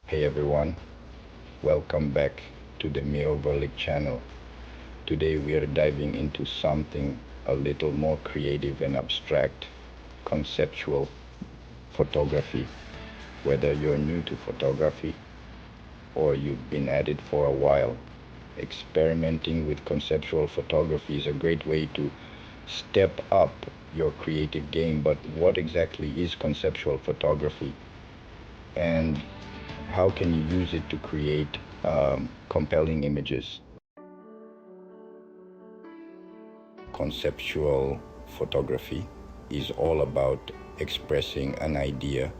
Hey everyone, welcome back to the Mio Verlick channel. Today we are diving into something a little more creative and abstract, conceptual photography. Whether you're new to photography or you've been at it for a while, experimenting with conceptual photography is a great way to step up your creative game. But what exactly is conceptual photography? And how can you use it to create compelling images? Conceptual photography is all about expressing an idea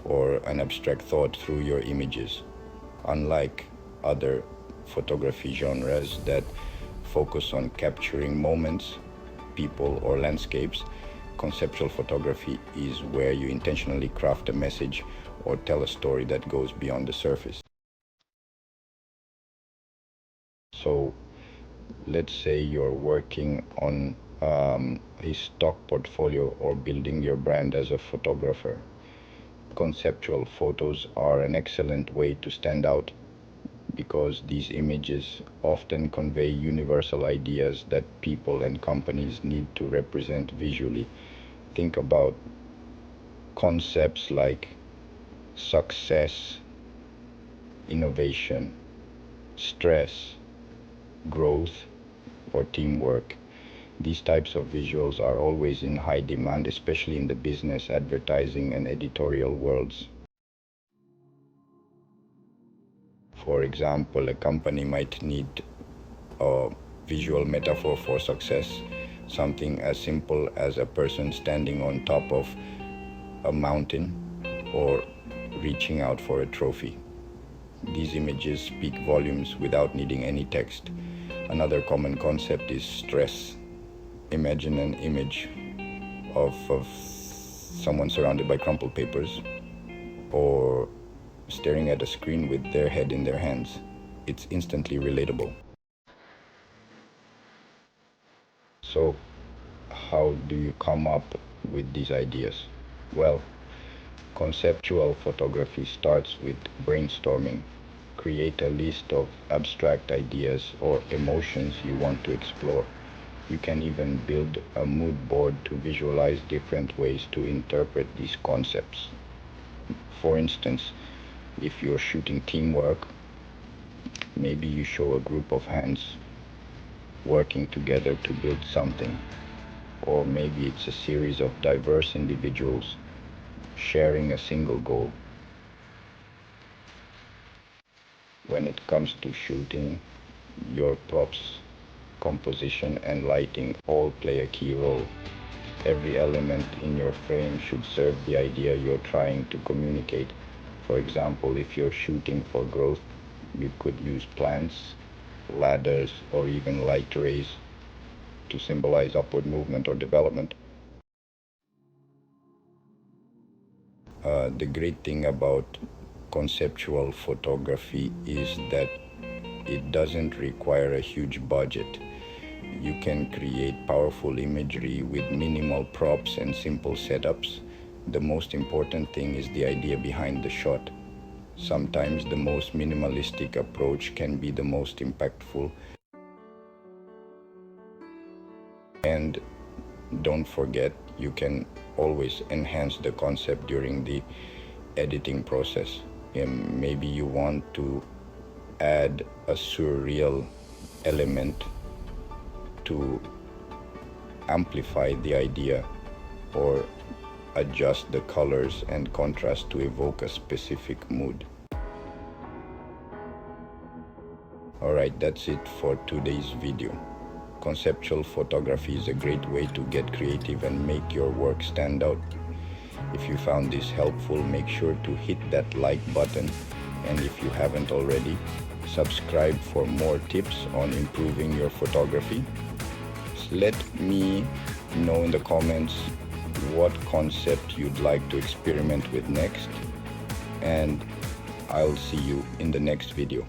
or an abstract thought through your images. Unlike other photography genres that focus on capturing moments, people, or landscapes, conceptual photography is where you intentionally craft a message or tell a story that goes beyond the surface. So, let's say you're working on a stock portfolio or building your brand as a photographer. Conceptual photos are an excellent way to stand out because these images often convey universal ideas that people and companies need to represent visually. Think about concepts like success, innovation, stress, growth, or teamwork. These types of visuals are always in high demand, especially in the business, advertising, and editorial worlds. For example, a company might need a visual metaphor for success, something as simple as a person standing on top of a mountain or reaching out for a trophy. These images speak volumes without needing any text. Another common concept is stress. Imagine an image of someone surrounded by crumpled papers or staring at a screen with their head in their hands. It's instantly relatable. So, how do you come up with these ideas? Well, conceptual photography starts with brainstorming. Create a list of abstract ideas or emotions you want to explore. You can even build a mood board to visualize different ways to interpret these concepts. For instance, if you're shooting teamwork, maybe you show a group of hands working together to build something. Or maybe it's a series of diverse individuals sharing a single goal. When it comes to shooting, your props, composition, and lighting all play a key role. Every element in your frame should serve the idea you're trying to communicate. For example, if you're shooting for growth, you could use plants, ladders, or even light rays to symbolize upward movement or development. The great thing about conceptual photography is that it doesn't require a huge budget. You can create powerful imagery with minimal props and simple setups. The most important thing is the idea behind the shot. Sometimes the most minimalistic approach can be the most impactful. And don't forget, you can always enhance the concept during the editing process. And maybe you want to add a surreal element to amplify the idea or adjust the colors and contrast to evoke a specific mood. Alright, that's it for today's video. Conceptual photography is a great way to get creative and make your work stand out. If you found this helpful, make sure to hit that like button, and if you haven't already, subscribe for more tips on improving your photography. Let me know in the comments what concept you'd like to experiment with next, and I'll see you in the next video.